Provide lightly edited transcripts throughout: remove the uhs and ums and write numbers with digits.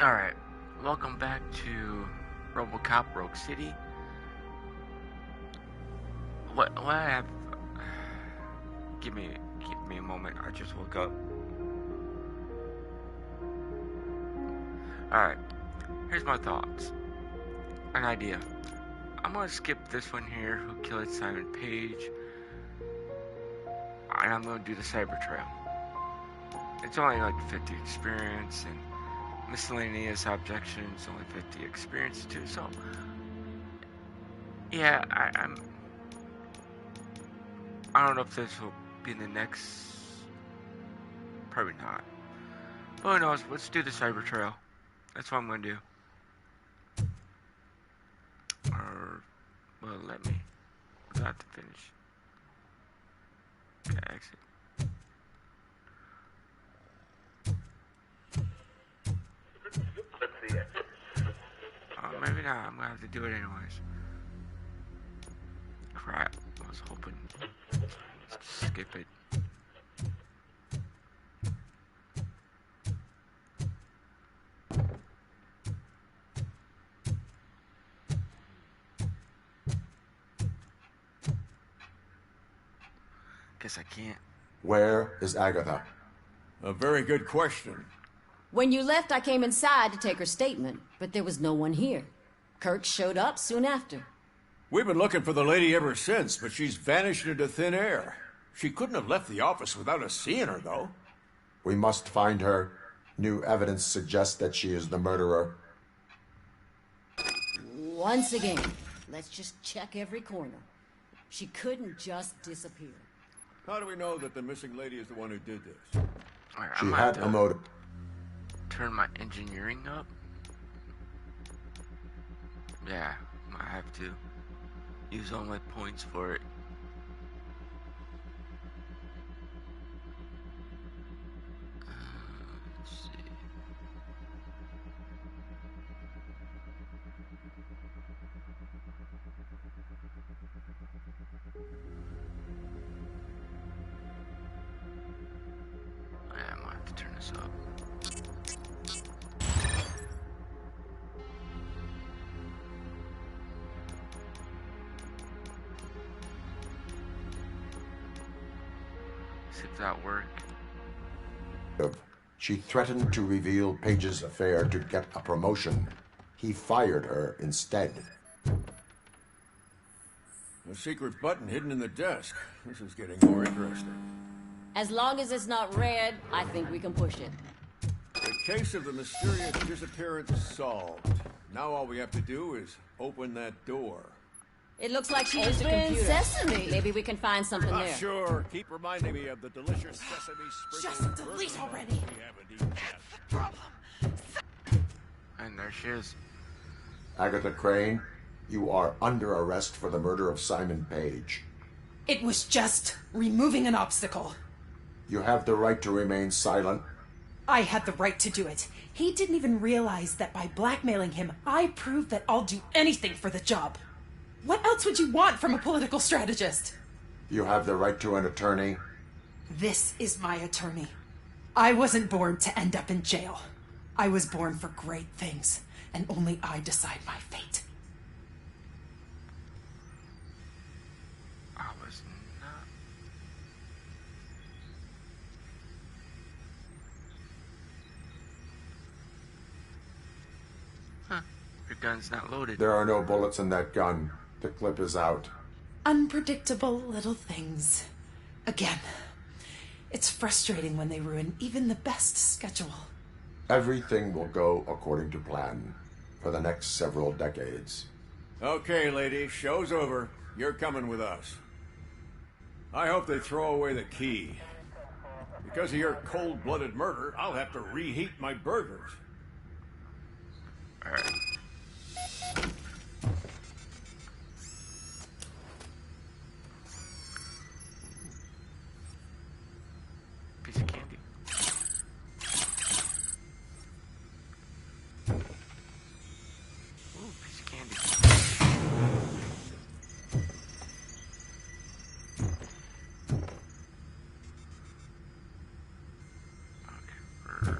Alright, welcome back to RoboCop Rogue City. What I have... Give me a moment, I just woke up. Alright, here's my thoughts. An idea. I'm gonna skip this one here, Who Killed Simon Page. And I'm gonna do the Cyber Trail. It's only like 50 experience, and miscellaneous objections, only 50 experience too, so yeah, I don't know if this will be the next, probably not, but who knows. Let's do the Cyber Trail. That's what I'm gonna do. Or, well, let me, without to finish. Okay, exit. Maybe not. I'm gonna have to do it anyways. Crap. I was hoping. Let's skip it. Guess I can't. Where is Agatha? A very good question. When you left, I came inside to take her statement, but there was no one here. Kirk showed up soon after. We've been looking for the lady ever since, but she's vanished into thin air. She couldn't have left the office without us seeing her, though. We must find her. New evidence suggests that she is the murderer. Once again, let's just check every corner. She couldn't just disappear. How do we know that the missing lady is the one who did this? Right, She had a motive. Turn my engineering up. Yeah, I have to use all my points for it. Let's see. I'm gonna have to turn this up. See if that work. She threatened to reveal Page's affair to get a promotion. He fired her instead. A secret button hidden in the desk. This is getting more interesting. As long as it's not red, I think we can push it. The case of the mysterious disappearance solved. Now all we have to do is open that door. It looks like she used a Open computer. sesame. Maybe we can find something there. Sure. Keep reminding me of the delicious sesame sprinkles. Just delete already. We haven't eaten yet. Problem. And there she is. Agatha Crane, you are under arrest for the murder of Simon Page. It was just removing an obstacle. You have the right to remain silent. I had the right to do it. He didn't even realize that by blackmailing him, I proved that I'll do anything for the job. What else would you want from a political strategist? You have the right to an attorney. This is my attorney. I wasn't born to end up in jail. I was born for great things, and only I decide my fate. I was not. Huh. Your gun's not loaded. There are no bullets in that gun. The clip is out. Unpredictable little things. Again, it's frustrating when they ruin even the best schedule. Everything will go according to plan for the next several decades. Okay, lady, show's over. You're coming with us. I hope they throw away the key. Because of your cold-blooded murder, I'll have to reheat my burgers. Alright. Piece of candy. Ooh, piece of candy. Okay.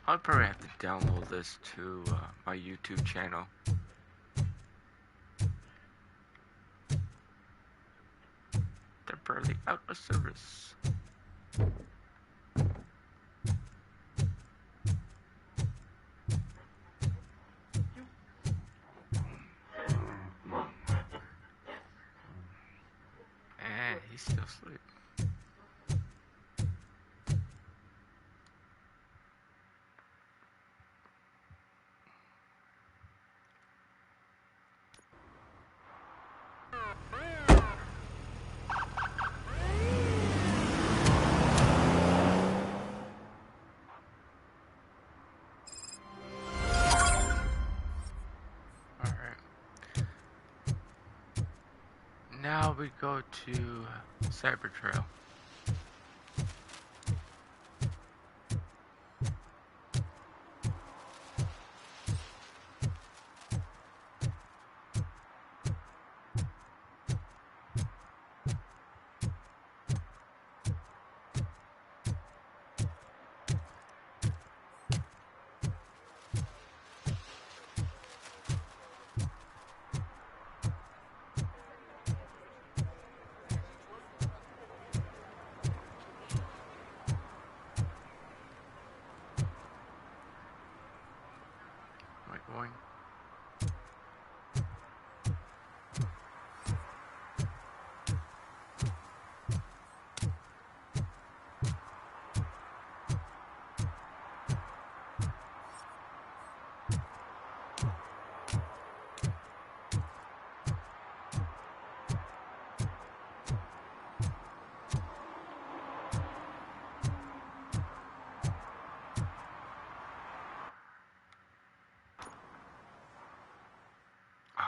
I'll probably have to download this to my YouTube channel. Temporarily out of service. He's still asleep. Now we go to Cyber Trail. Going.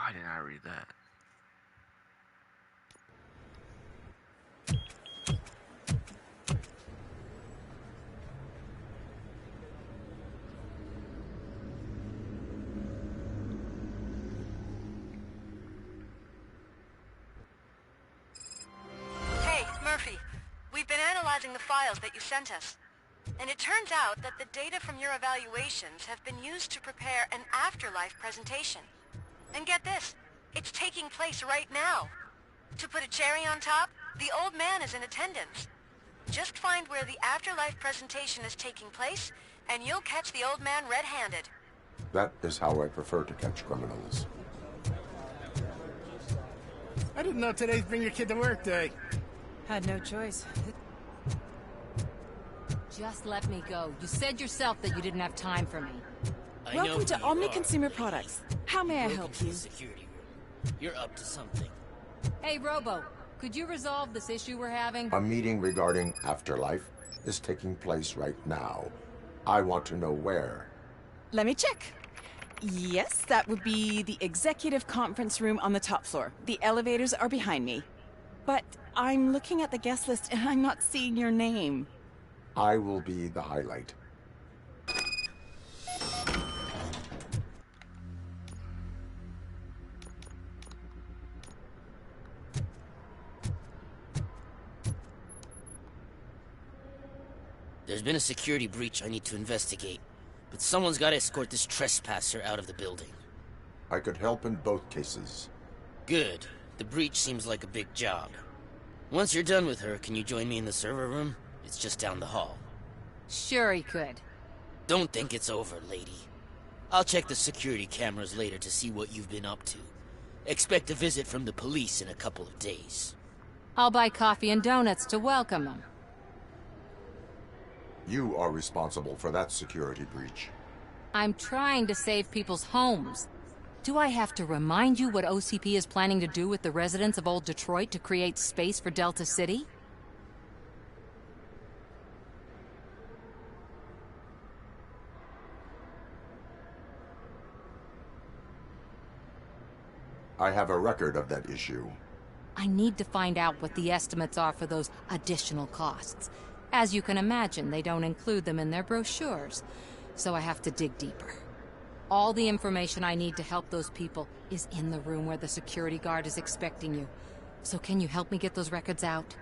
I did not read that. Hey, Murphy. We've been analyzing the files that you sent us. And it turns out that the data from your evaluations have been used to prepare an afterlife presentation. And get this, it's taking place right now. To put a cherry on top, the old man is in attendance. Just find where the afterlife presentation is taking place, and you'll catch the old man red-handed. That is how I prefer to catch criminals. I didn't know today's Bring Your Kid to Work Day. Had no choice. Just let me go. You said yourself that you didn't have time for me. Welcome to Omni Consumer Products. How may I help you? Security room. You're up to something. Hey, Robo, could you resolve this issue we're having? A meeting regarding afterlife is taking place right now. I want to know where. Let me check. Yes, that would be the executive conference room on the top floor. The elevators are behind me. But I'm looking at the guest list and I'm not seeing your name. I will be the highlight. There's been a security breach I need to investigate, but someone's got to escort this trespasser out of the building. I could help in both cases. Good. The breach seems like a big job. Once you're done with her, can you join me in the server room? It's just down the hall. Sure he could. Don't think it's over, lady. I'll check the security cameras later to see what you've been up to. Expect a visit from the police in a couple of days. I'll buy coffee and donuts to welcome him. You are responsible for that security breach. I'm trying to save people's homes. Do I have to remind you what OCP is planning to do with the residents of Old Detroit to create space for Delta City? I have a record of that issue. I need to find out what the estimates are for those additional costs. As you can imagine, they don't include them in their brochures, so I have to dig deeper. All the information I need to help those people is in the room where the security guard is expecting you. So can you help me get those records out?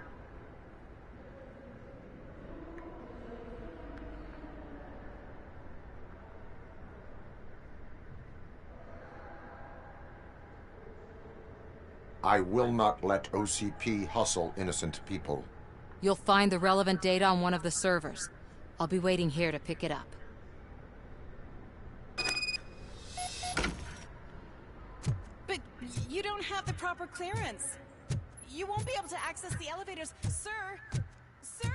I will not let OCP hustle innocent people. You'll find the relevant data on one of the servers. I'll be waiting here to pick it up. But you don't have the proper clearance. You won't be able to access the elevators. Sir! Sir!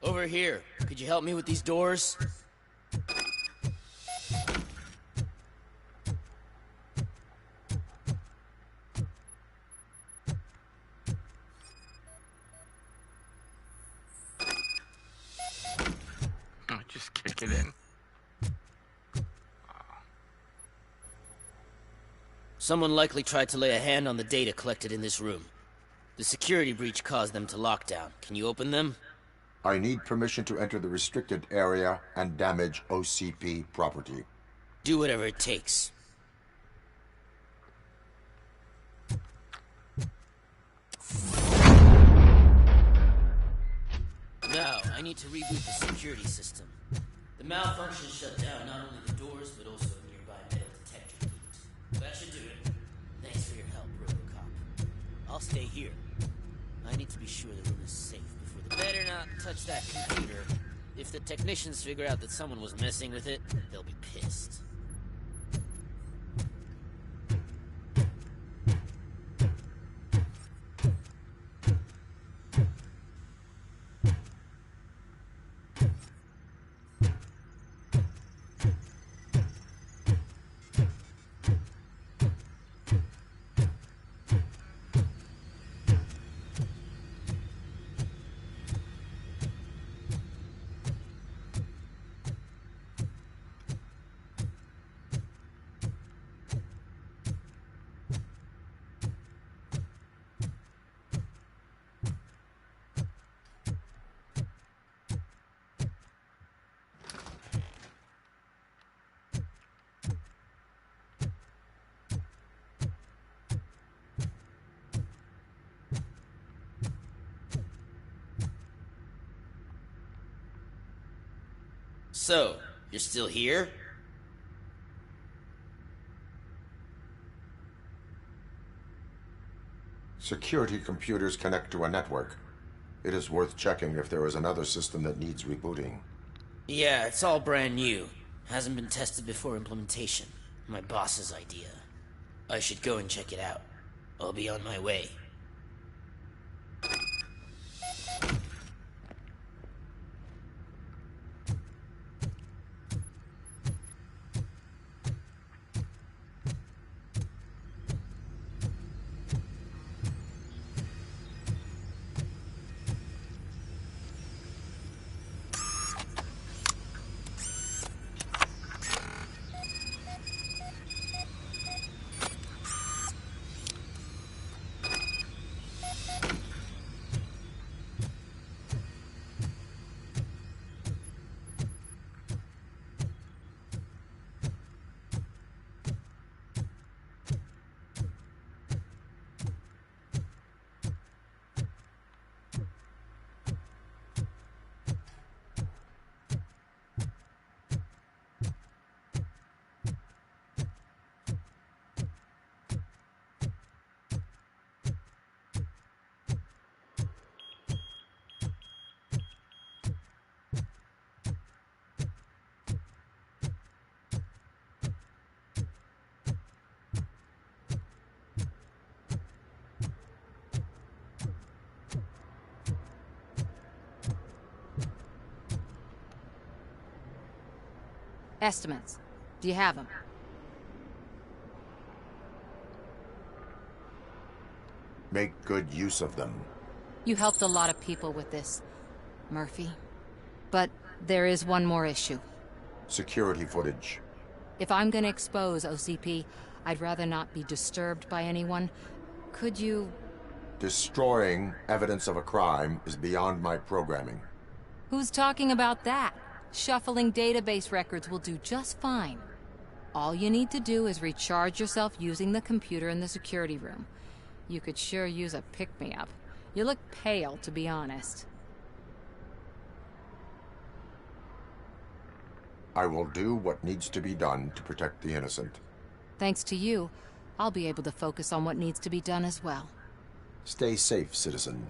Over here. Could you help me with these doors? Just kick it in. Someone likely tried to lay a hand on the data collected in this room. The security breach caused them to lock down. Can you open them? I need permission to enter the restricted area and damage OCP property. Do whatever it takes. Now, I need to reboot the security system. The malfunction shut down not only the doors, but also a nearby metal detector gate. That should do it. Thanks for your help, RoboCop. I'll stay here. I need to be sure the room is safe before the... Better not touch that computer. If the technicians figure out that someone was messing with it, they'll be pissed. So, you're still here? Security computers connect to a network. It is worth checking if there is another system that needs rebooting. Yeah, it's all brand new. Hasn't been tested before implementation. My boss's idea. I should go and check it out. I'll be on my way. Estimates. Do you have them? Make good use of them. You helped a lot of people with this, Murphy. But there is one more issue. Security footage. If I'm gonna expose OCP, I'd rather not be disturbed by anyone. Could you... Destroying evidence of a crime is beyond my programming. Who's talking about that? Shuffling database records will do just fine. All you need to do is recharge yourself using the computer in the security room. You could sure use a pick-me-up. You look pale, to be honest. I will do what needs to be done to protect the innocent. Thanks to you, I'll be able to focus on what needs to be done as well. Stay safe, citizen.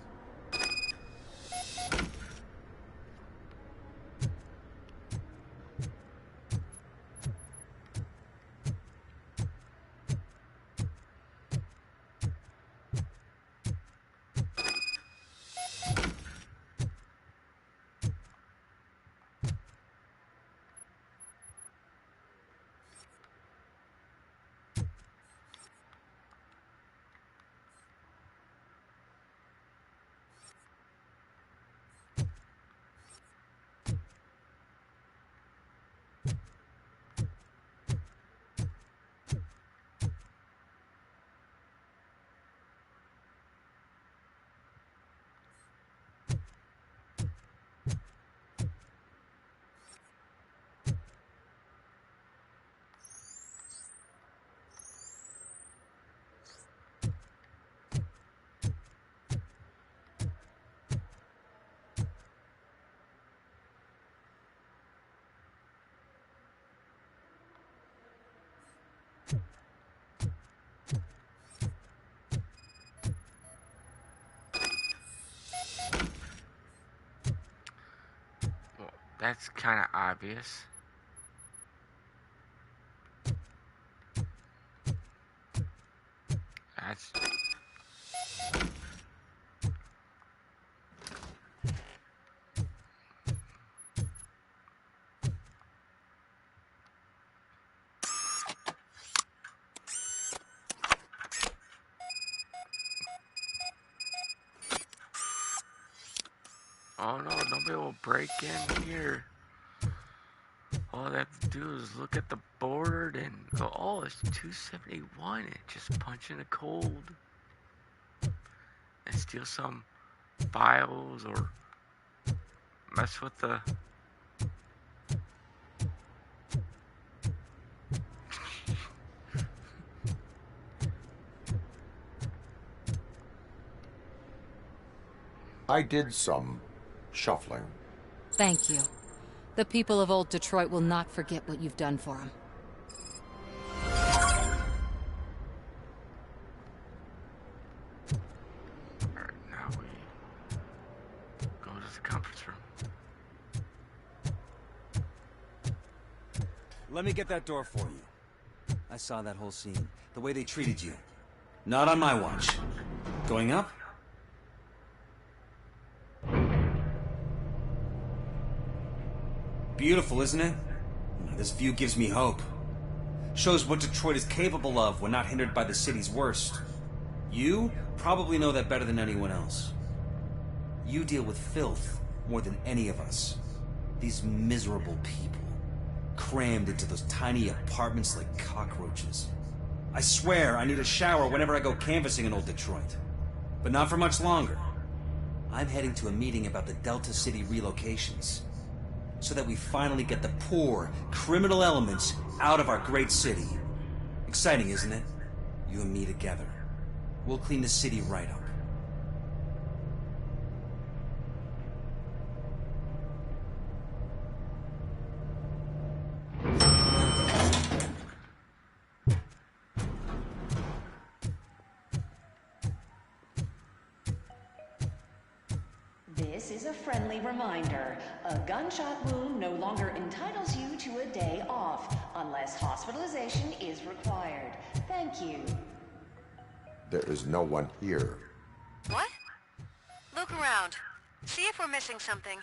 That's kind of obvious. That's... Oh no, nobody will break in here. All they have to do is look at the board and go, oh, it's 271, and just punch in a code. And steal some files or mess with the... I did some shuffling. Thank you. The people of old Detroit will not forget what you've done for them. Alright, now we go to the conference room. Let me get that door for you. I saw that whole scene. The way they treated you. Not on my watch. Going up? Beautiful, isn't it? This view gives me hope. Shows what Detroit is capable of when not hindered by the city's worst. You probably know that better than anyone else. You deal with filth more than any of us. These miserable people, crammed into those tiny apartments like cockroaches. I swear I need a shower whenever I go canvassing in old Detroit. But not for much longer. I'm heading to a meeting about the Delta City relocations, so that we finally get the poor, criminal elements out of our great city. Exciting, isn't it? You and me together. We'll clean the city right up. This is a friendly reminder. A gunshot wound no longer entitles you to a day off, unless hospitalization is required. Thank you. There is no one here. What? Look around. See if we're missing something.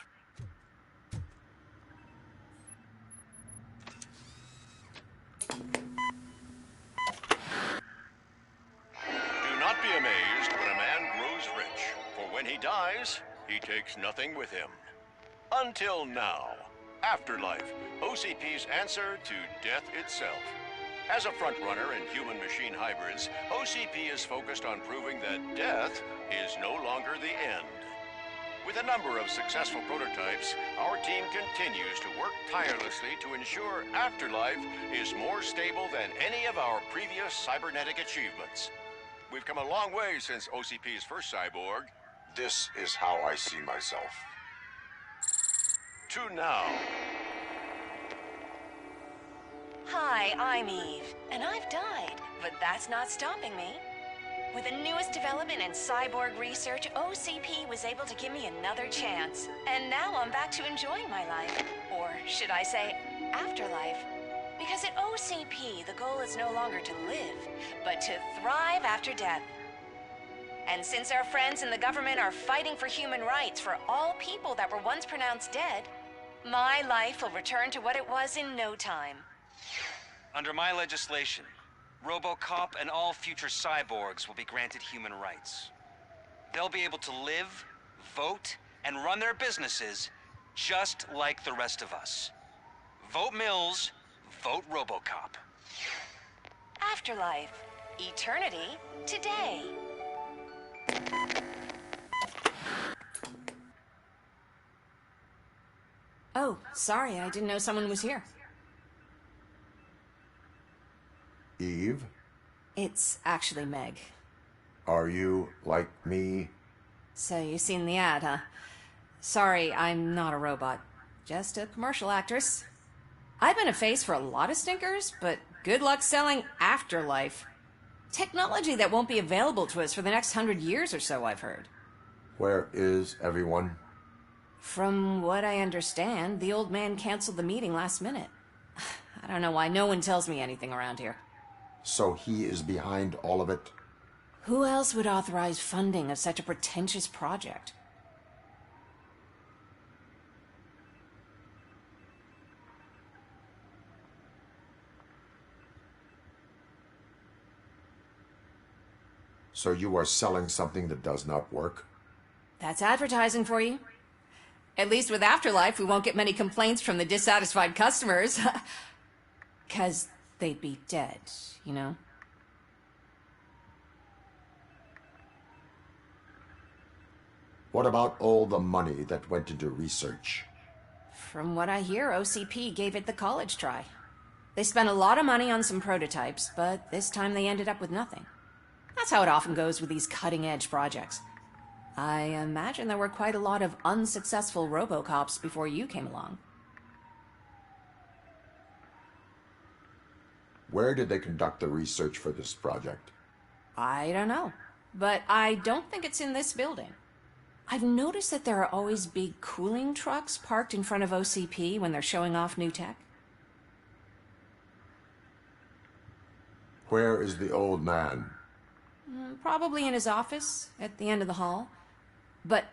Do not be amazed when a man grows rich, for when he dies, he takes nothing with him. Until now. Afterlife, OCP's answer to death itself. As a frontrunner in human-machine hybrids, OCP is focused on proving that death is no longer the end. With a number of successful prototypes, our team continues to work tirelessly to ensure Afterlife is more stable than any of our previous cybernetic achievements. We've come a long way since OCP's first cyborg. This is how I see myself. To now. Hi, I'm Eve, and I've died, but that's not stopping me. With the newest development in cyborg research, OCP was able to give me another chance. And now I'm back to enjoying my life. Or should I say, afterlife. Because at OCP, the goal is no longer to live, but to thrive after death. And since our friends in the government are fighting for human rights for all people that were once pronounced dead, my life will return to what it was in no time. Under my legislation, RoboCop and all future cyborgs will be granted human rights. They'll be able to live, vote, and run their businesses just like the rest of us. Vote Mills, vote RoboCop. Afterlife. Eternity. Today. Oh, sorry, I didn't know someone was here. Eve? It's actually Meg. Are you like me? So you've seen the ad, huh? Sorry, I'm not a robot. Just a commercial actress. I've been a face for a lot of stinkers, but good luck selling Afterlife. Technology that won't be available to us for the next 100 years or so, I've heard. Where is everyone? From what I understand, the old man canceled the meeting last minute. I don't know why no one tells me anything around here. So he is behind all of it? Who else would authorize funding of such a pretentious project? So you are selling something that does not work? That's advertising for you. At least with Afterlife, we won't get many complaints from the dissatisfied customers. 'Cause they'd be dead, you know? What about all the money that went into research? From what I hear, OCP gave it the college try. They spent a lot of money on some prototypes, but this time they ended up with nothing. That's how it often goes with these cutting-edge projects. I imagine there were quite a lot of unsuccessful RoboCops before you came along. Where did they conduct the research for this project? I don't know, but I don't think it's in this building. I've noticed that there are always big cooling trucks parked in front of OCP when they're showing off new tech. Where is the old man? Probably in his office, at the end of the hall. But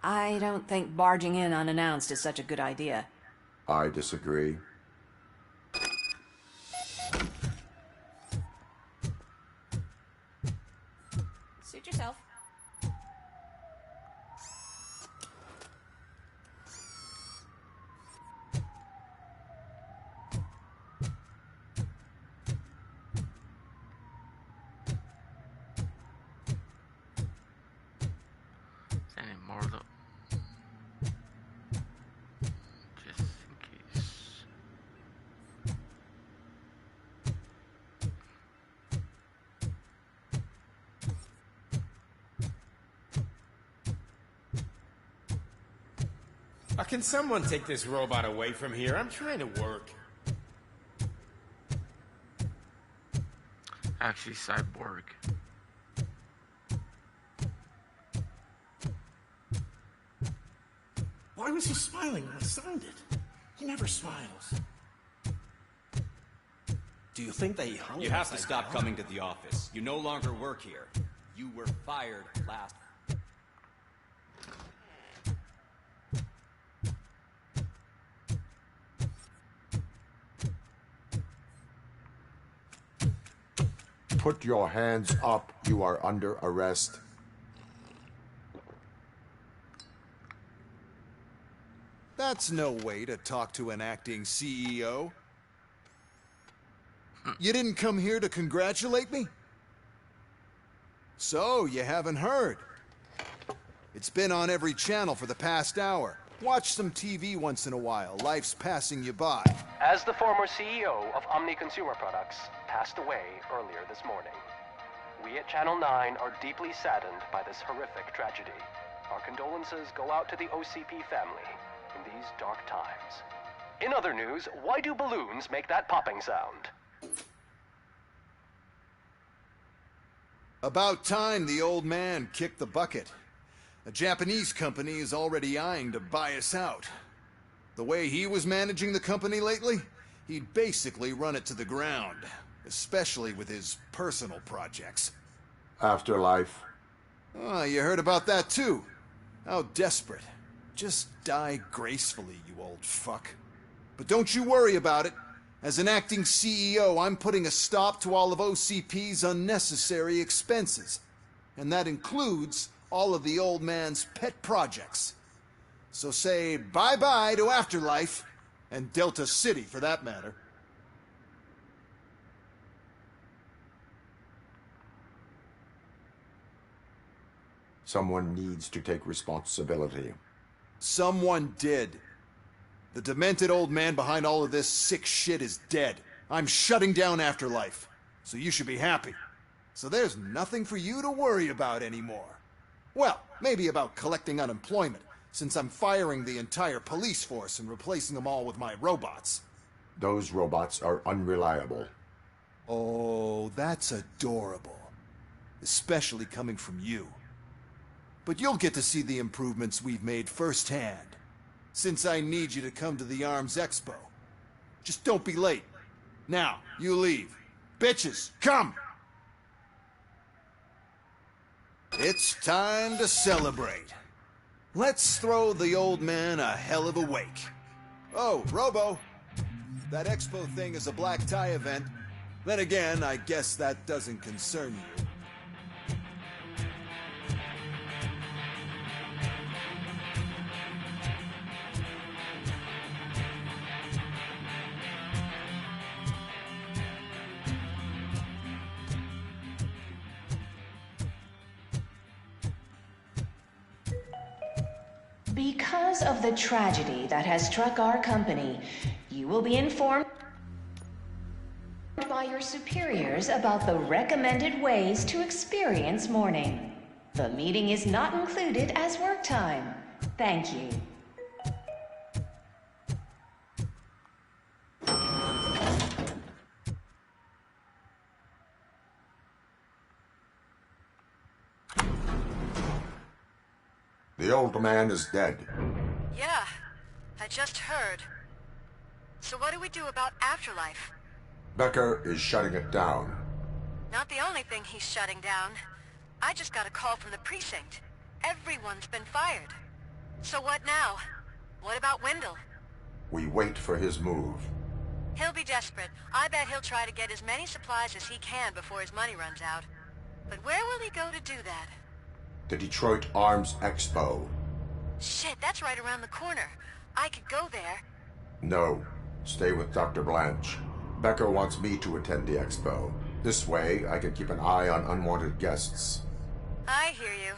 I don't think barging in unannounced is such a good idea. I disagree. Suit yourself. Any more though? Just in case. Can someone take this robot away from here? I'm trying to work. Actually, cyborg. Why was he smiling when I signed it? He never smiles. Do you think they hung You have to stop coming to the office. You no longer work here. You were fired last. Put your hands up. You are under arrest. That's no way to talk to an acting CEO. You didn't come here to congratulate me? So, you haven't heard. It's been on every channel for the past hour. Watch some TV once in a while. Life's passing you by. As the former CEO of Omni Consumer Products passed away earlier this morning, we at Channel 9 are deeply saddened by this horrific tragedy. Our condolences go out to the OCP family in these dark times. In other news, why do balloons make that popping sound? About time the old man kicked the bucket. A Japanese company is already eyeing to buy us out. The way he was managing the company lately, he'd basically run it to the ground, especially with his personal projects. Afterlife. Oh, you heard about that too. How desperate. Just die gracefully, you old fuck. But don't you worry about it. As an acting CEO, I'm putting a stop to all of OCP's unnecessary expenses. And that includes all of the old man's pet projects. So say bye-bye to Afterlife, and Delta City for that matter. Someone needs to take responsibility. Someone did. The demented old man behind all of this sick shit is dead. I'm shutting down Afterlife, so you should be happy. So there's nothing for you to worry about anymore. Well, maybe about collecting unemployment, since I'm firing the entire police force and replacing them all with my robots. Those robots are unreliable. Oh, that's adorable. Especially coming from you. But you'll get to see the improvements we've made firsthand, since I need you to come to the ARMS Expo. Just don't be late. Now, you leave. Bitches, come! It's time to celebrate. Let's throw the old man a hell of a wake. Oh, Robo, that expo thing is a black tie event. Then again, I guess that doesn't concern you. Because of the tragedy that has struck our company, you will be informed by your superiors about the recommended ways to experience mourning. The meeting is not included as work time. Thank you. The old man is dead. Yeah, I just heard. So what do we do about Afterlife? Becker is shutting it down. Not the only thing he's shutting down. I just got a call from the precinct. Everyone's been fired. So what now? What about Wendell? We wait for his move. He'll be desperate. I bet he'll try to get as many supplies as he can before his money runs out. But where will he go to do that? The Detroit Arms Expo. Shit, that's right around the corner. I could go there. No. Stay with Dr. Blanche. Becker wants me to attend the expo. This way, I can keep an eye on unwanted guests. I hear you.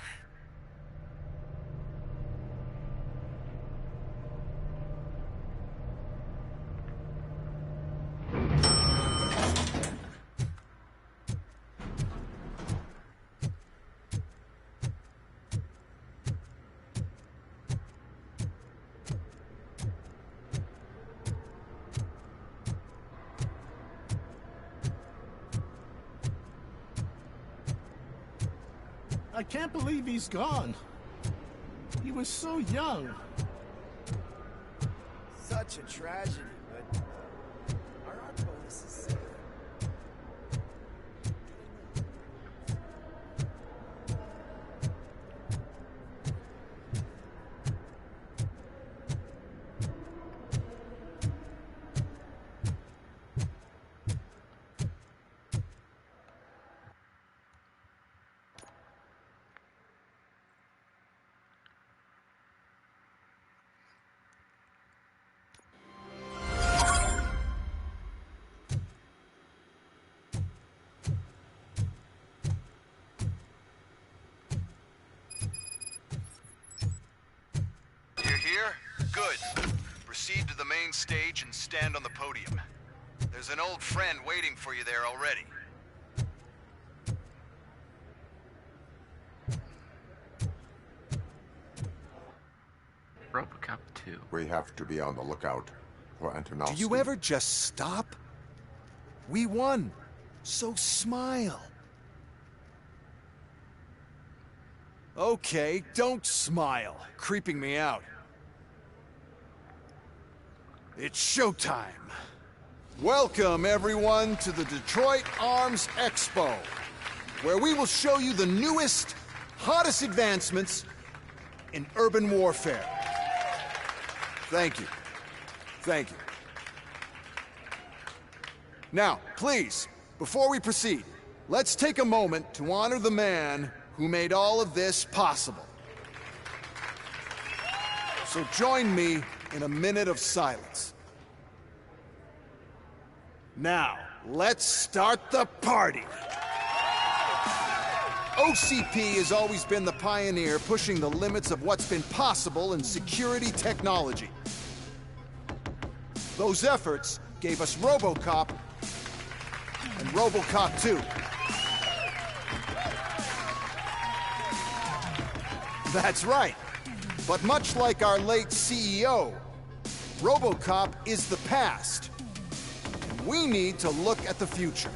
I can't believe he's gone. He was so young. Such a tragedy, but our art bonus is safe. to the main stage and stand on the podium. There's an old friend waiting for you there already. RoboCop 2. We have to be on the lookout for Antonovsky. Do you ever just stop? We won, so smile. Okay, don't smile. Creeping me out. It's showtime. Welcome, everyone, to the Detroit Arms Expo, where we will show you the newest, hottest advancements in urban warfare. Thank you. Thank you. Now, please, before we proceed, let's take a moment to honor the man who made all of this possible. So join me in a minute of silence. Now, let's start the party. OCP has always been the pioneer pushing the limits of what's been possible in security technology. Those efforts gave us RoboCop and RoboCop 2. That's right. But much like our late CEO, RoboCop is the past. We need to look at the future.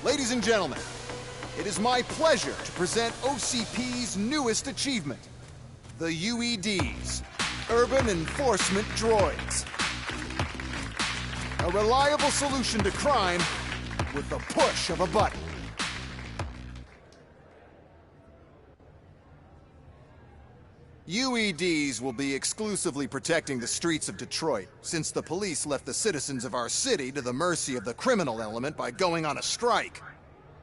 Ladies and gentlemen, it is my pleasure to present OCP's newest achievement, the UEDs, Urban Enforcement Droids. A reliable solution to crime with the push of a button. UEDs will be exclusively protecting the streets of Detroit, since the police left the citizens of our city to the mercy of the criminal element by going on a strike.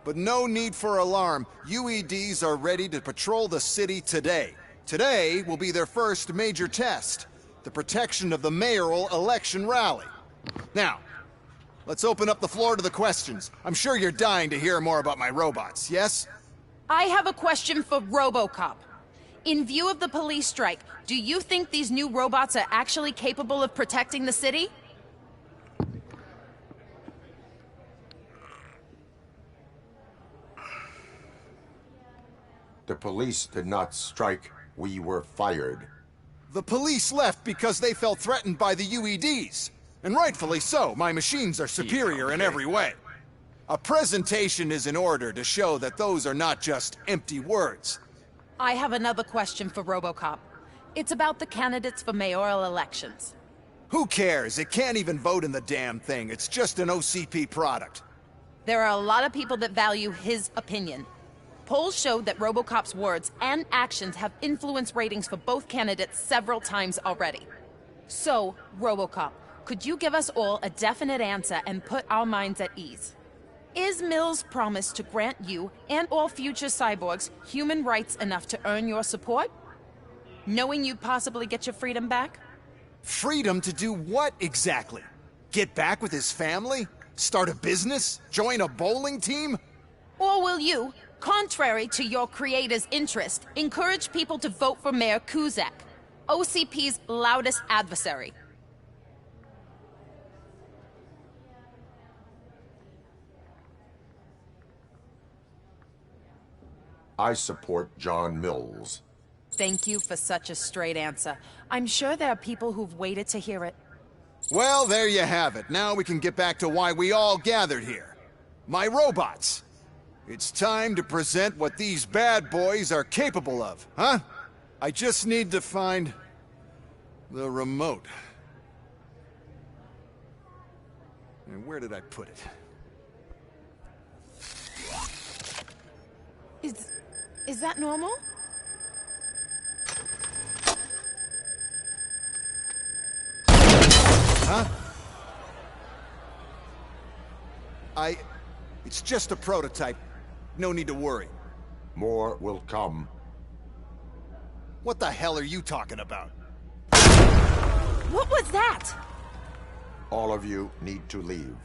But no need for alarm. UEDs are ready to patrol the city today. Today will be their first major test, the protection of the mayoral election rally. Now, let's open up the floor to the questions. I'm sure you're dying to hear more about my robots, yes? I have a question for RoboCop. In view of the police strike, do you think these new robots are actually capable of protecting the city? The police did not strike. We were fired. The police left because they felt threatened by the UEDs. And rightfully so. My machines are superior in every way. A presentation is in order to show that those are not just empty words. I have another question for RoboCop. It's about the candidates for mayoral elections. Who cares? It can't even vote in the damn thing. It's just an OCP product. There are a lot of people that value his opinion. Polls showed that RoboCop's words and actions have influenced ratings for both candidates several times already. So, RoboCop, could you give us all a definite answer and put our minds at ease? Is Mills' promise to grant you and all future cyborgs human rights enough to earn your support? Knowing you'd possibly get your freedom back? Freedom to do what exactly? Get back with his family? Start a business? Join a bowling team? Or will you, contrary to your creator's interest, encourage people to vote for Mayor Kuzak, OCP's loudest adversary? I support John Mills. Thank you for such a straight answer. I'm sure there are people who've waited to hear it. Well, there you have it. Now we can get back to why we all gathered here. My robots. It's time to present what these bad boys are capable of, huh? I just need to find the remote. And where did I put it? Is that normal? Huh? It's just a prototype. No need to worry. More will come. What the hell are you talking about? What was that? All of you need to leave.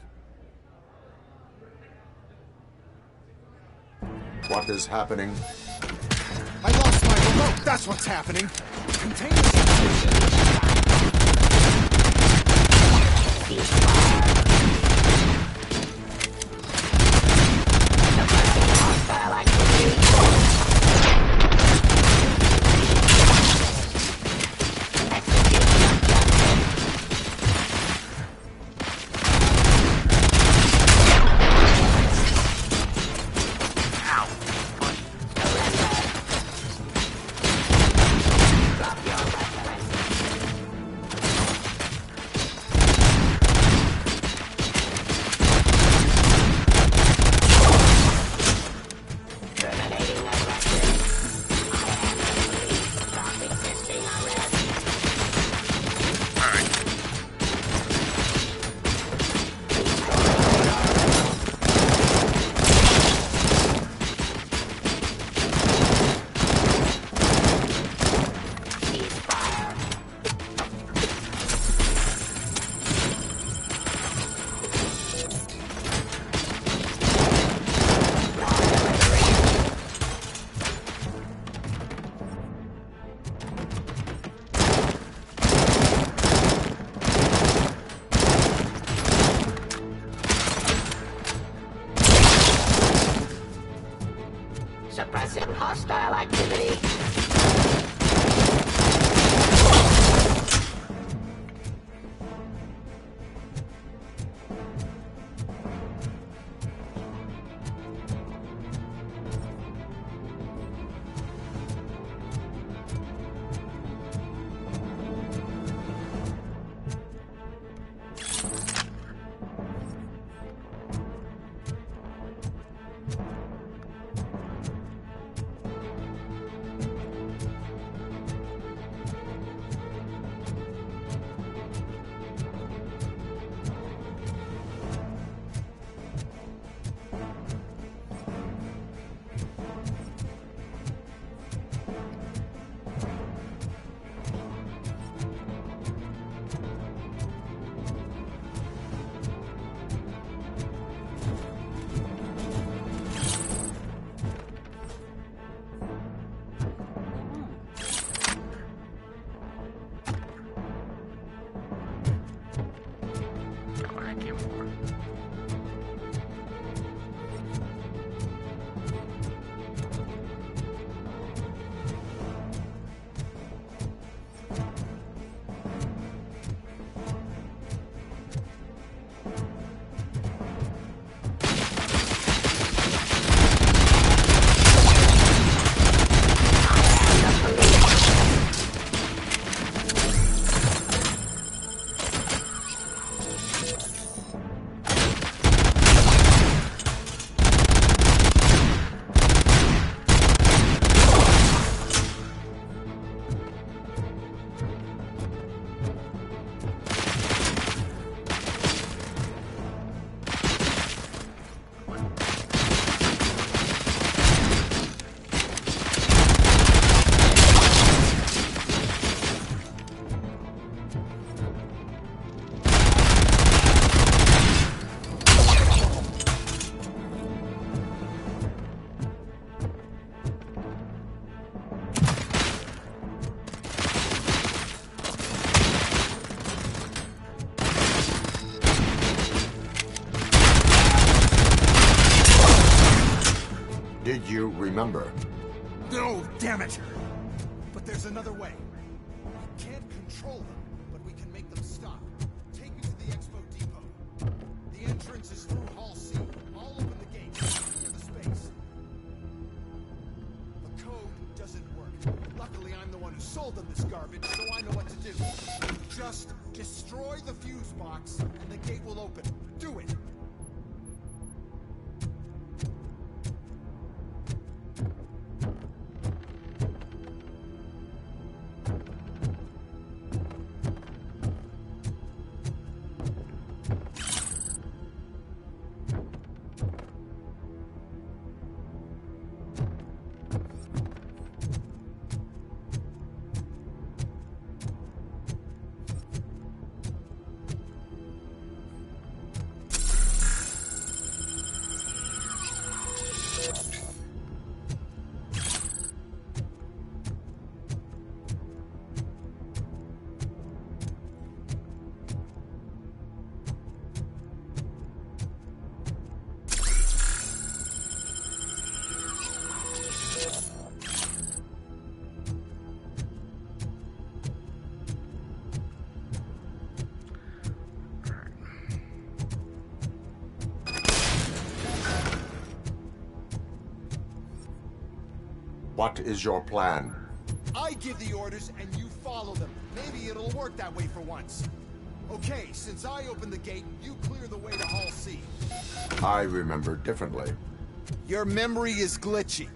What is happening? I lost my remote! That's what's happening! Contain the situation! Suppressing hostile activity. Did you remember? No, damn it! But there's another way. We can't control them, but we can make them stop. Take me to the Expo Depot. The entrance is through Hall C. I'll open the gates. Clear the space. The code doesn't work. Luckily, I'm the one who sold them this garbage, so I know what to do. Just destroy the fuse box, and the gate will open. Do it! What is your plan? I give the orders and you follow them. Maybe it'll work that way for once. Okay, since I opened the gate, you clear the way to Hall C. I remember differently. Your memory is glitchy.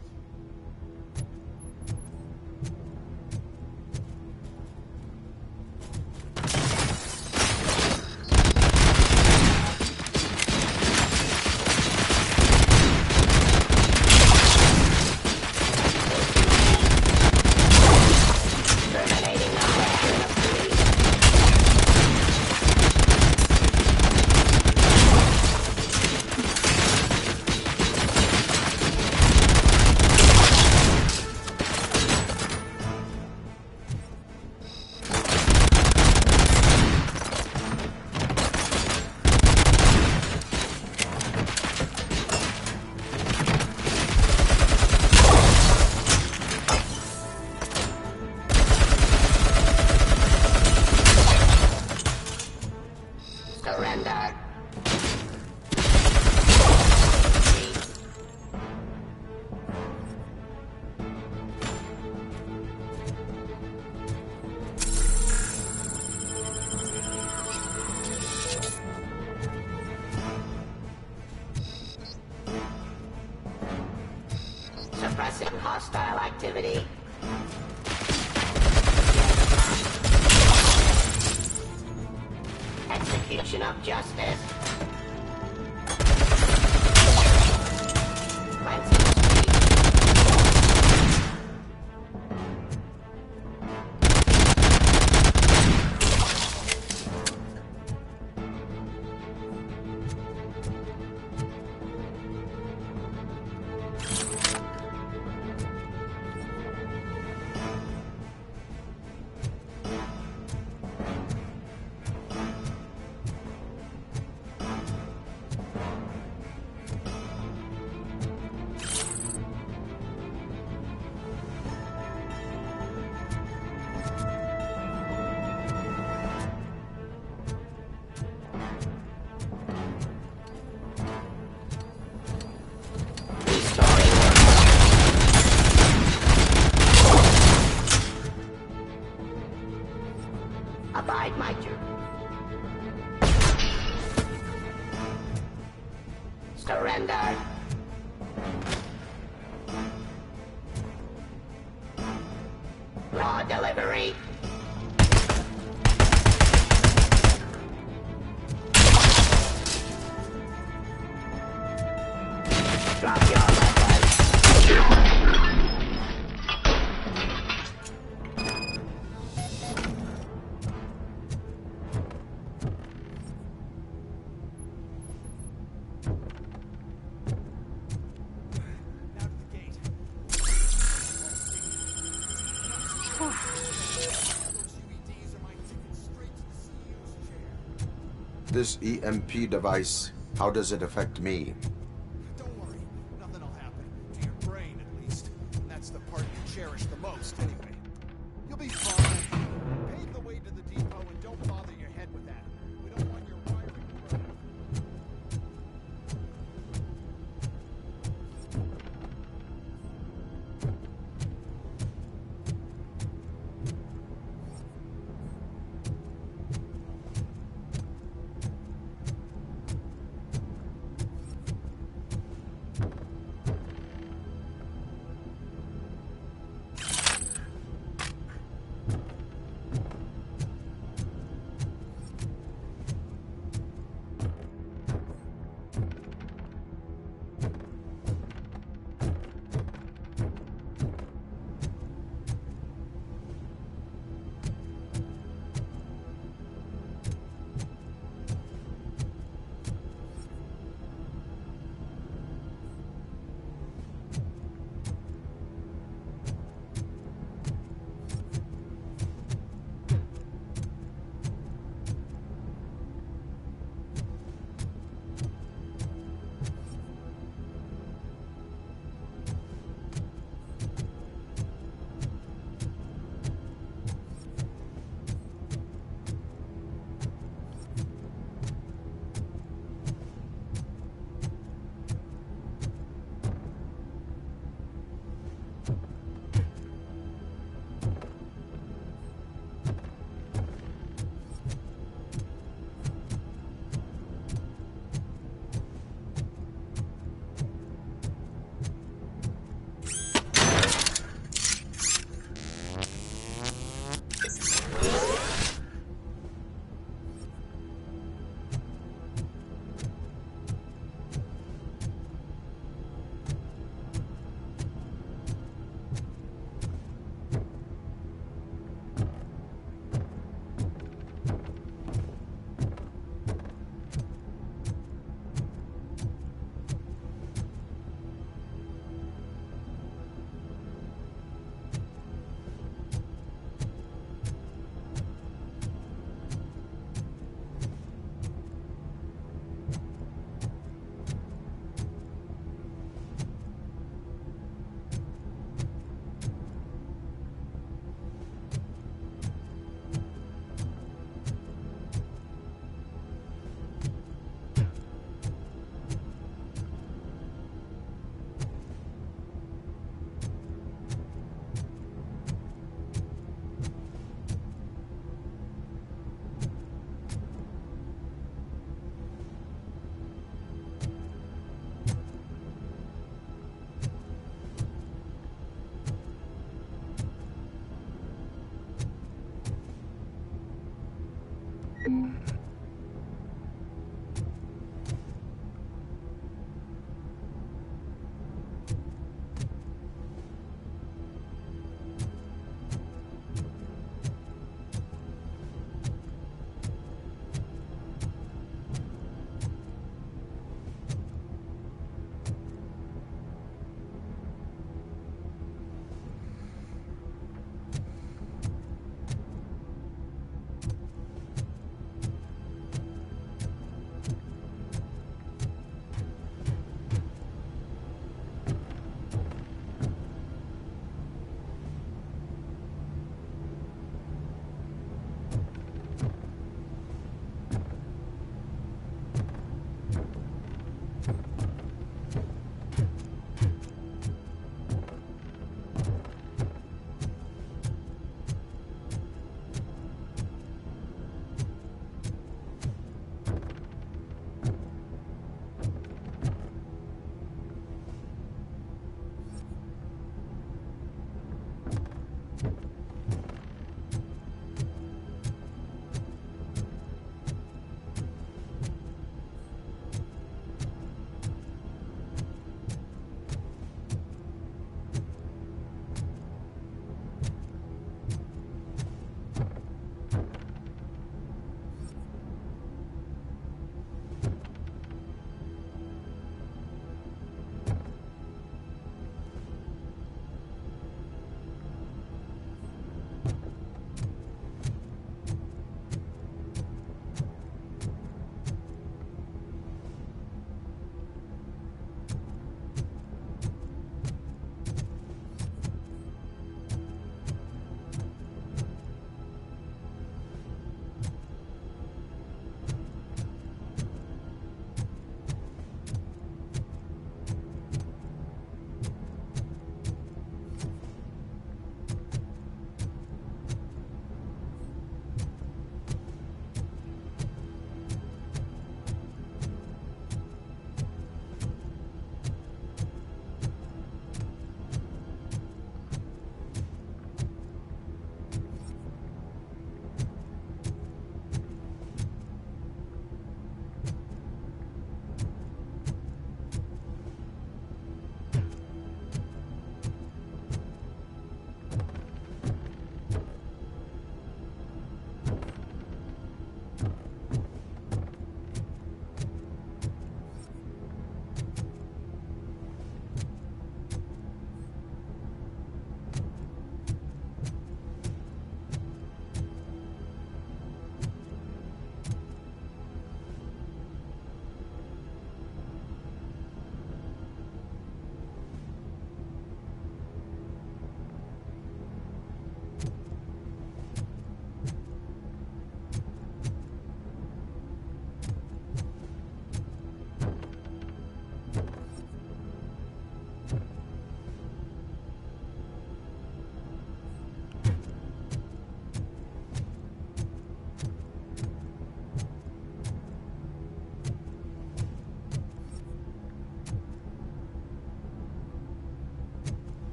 Surrender. Suppressing hostile activity. Execution of justice. Cleansing the abide my doom. Surrender. Raw delivery. Drop your weapons. This EMP device, how does it affect me? Don't worry, nothing will happen. To your brain, at least. And that's the part you cherish the most, anyway. You'll be fine. Pave the way to the depot and don't bother your head with that. We don't want your wiring broken.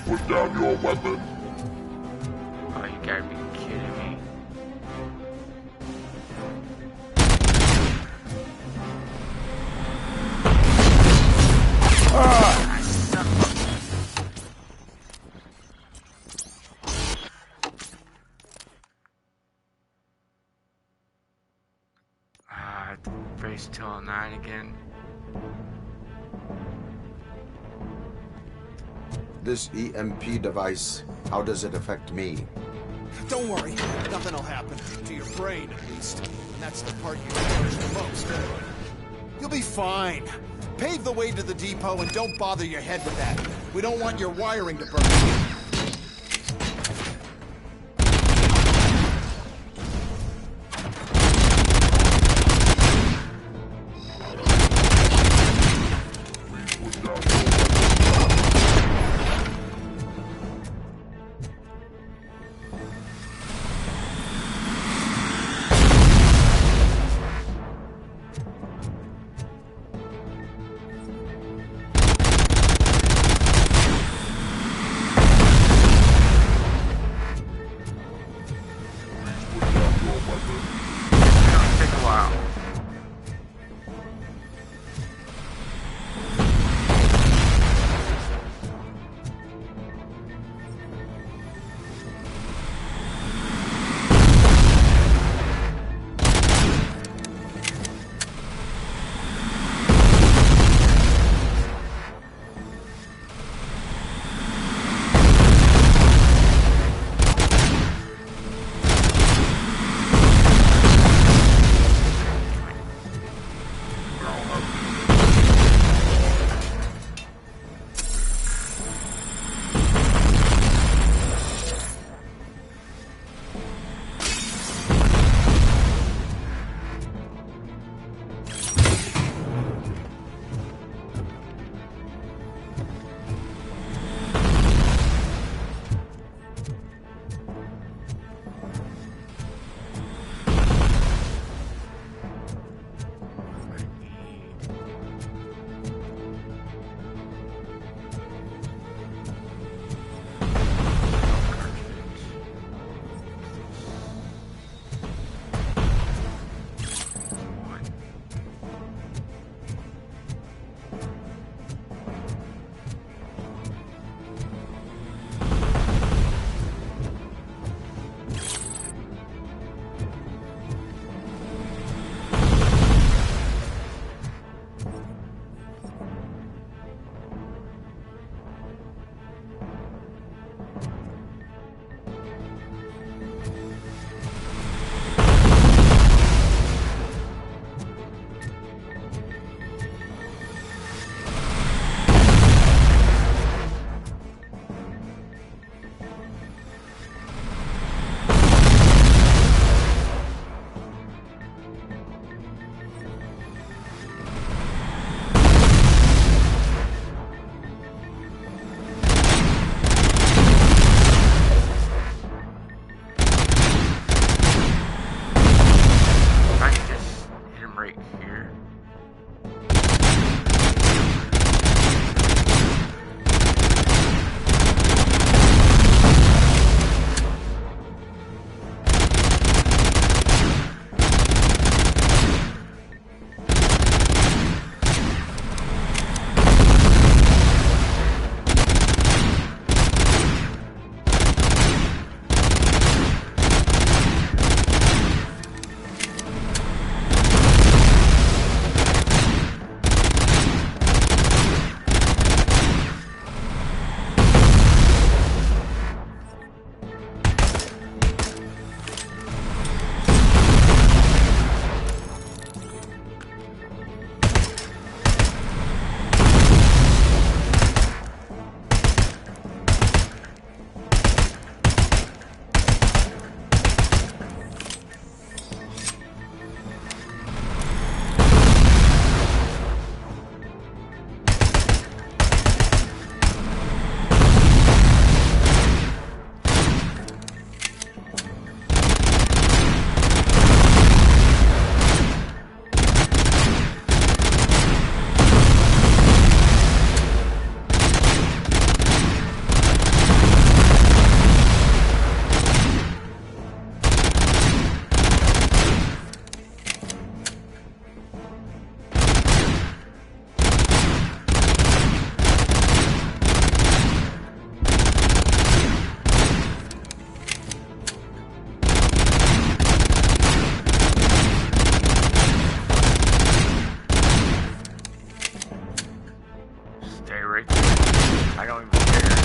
Put down your weapon. Oh, you gotta be kidding me. Face till 9 again. This EMP device, how does it affect me? Don't worry, nothing will happen. To your brain, at least. And that's the part you cherish the most. You'll be fine. Pave the way to the depot and don't bother your head with that. We don't want your wiring to burn. I don't even care.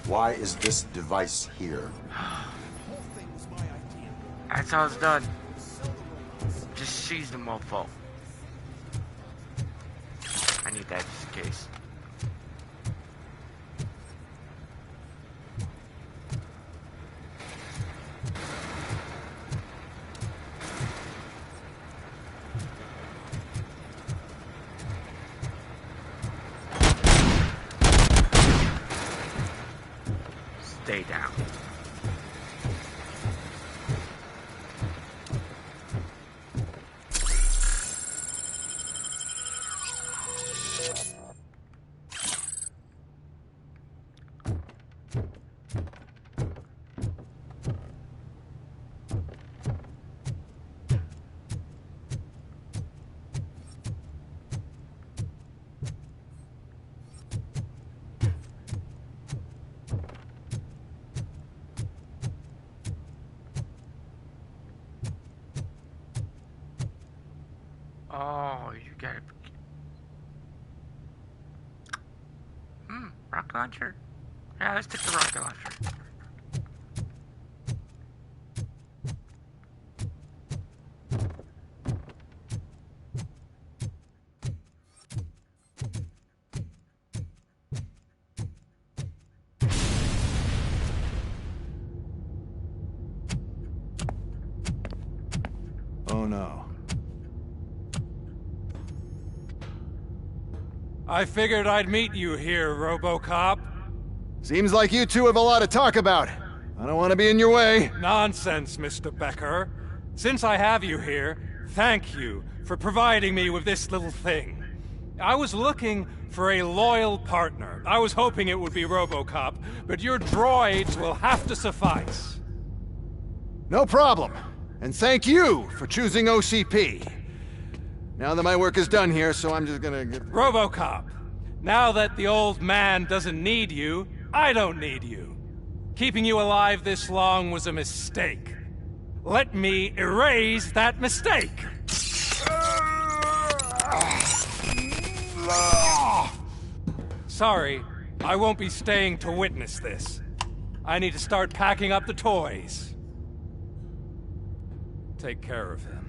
Why is this device here? That's how it's done. Just seize the mofo. I need that just in case. Stay down. Oh, you got it. Rocket launcher? Yeah, let's take the rocket launcher. Oh no. I figured I'd meet you here, RoboCop. Seems like you two have a lot to talk about. I don't want to be in your way. Nonsense, Mr. Becker. Since I have you here, thank you for providing me with this little thing. I was looking for a loyal partner. I was hoping it would be RoboCop, but your droids will have to suffice. No problem. And thank you for choosing OCP. Now that my work is done here, so I'm just gonna get... RoboCop, now that the old man doesn't need you, I don't need you. Keeping you alive this long was a mistake. Let me erase that mistake! Sorry, I won't be staying to witness this. I need to start packing up the toys. Take care of him.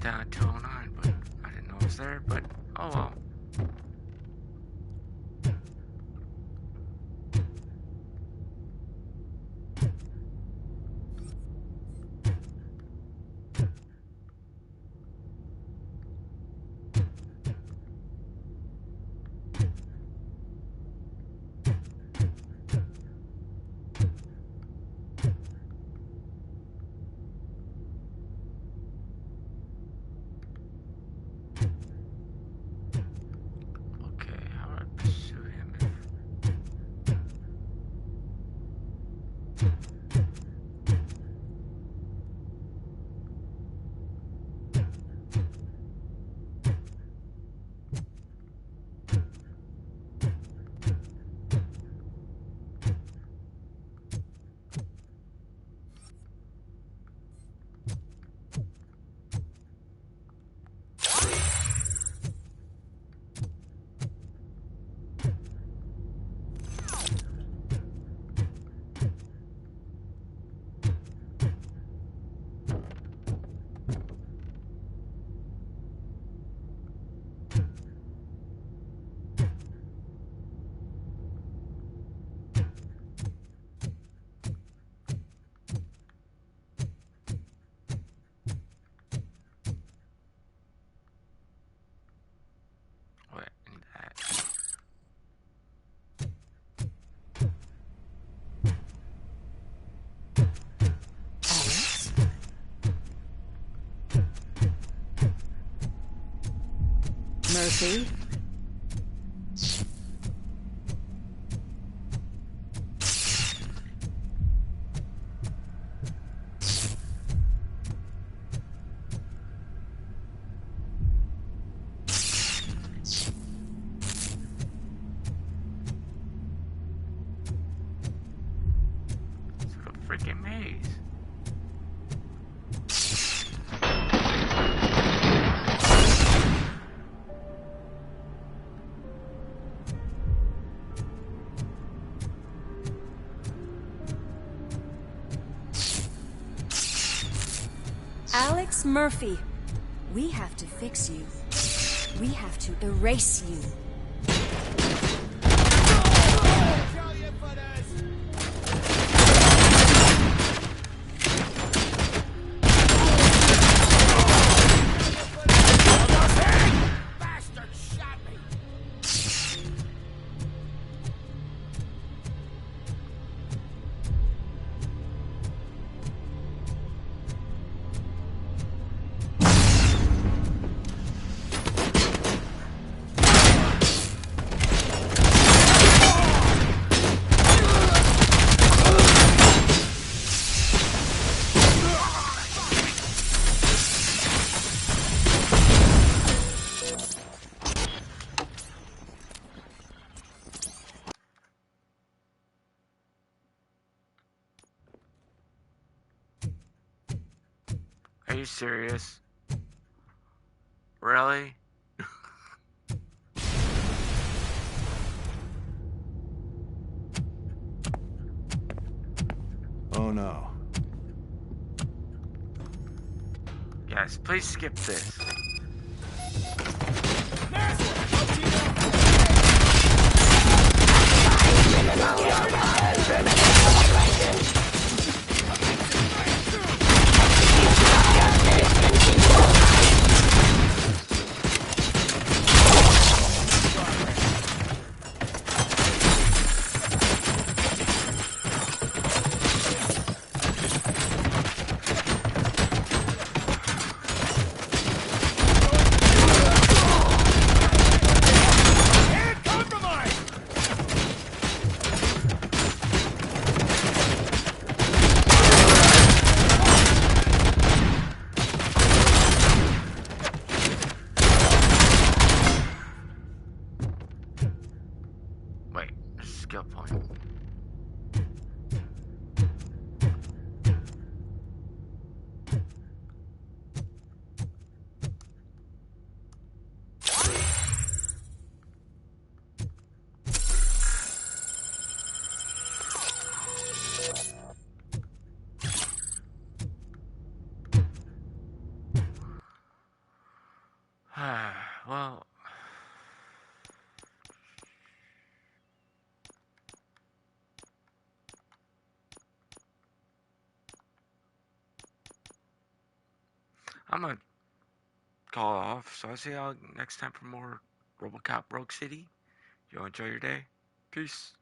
Down at 209, but I didn't know it was there, but oh well. Murphy? Freaking maze. Alex Murphy, we have to fix you. We have to erase you. you serious? Really? Oh no. Guys, please skip this. Wait, skill point. Well, I'm gonna call it off. So I'll see y'all next time for more RoboCop Rogue City. Y'all enjoy your day. Peace.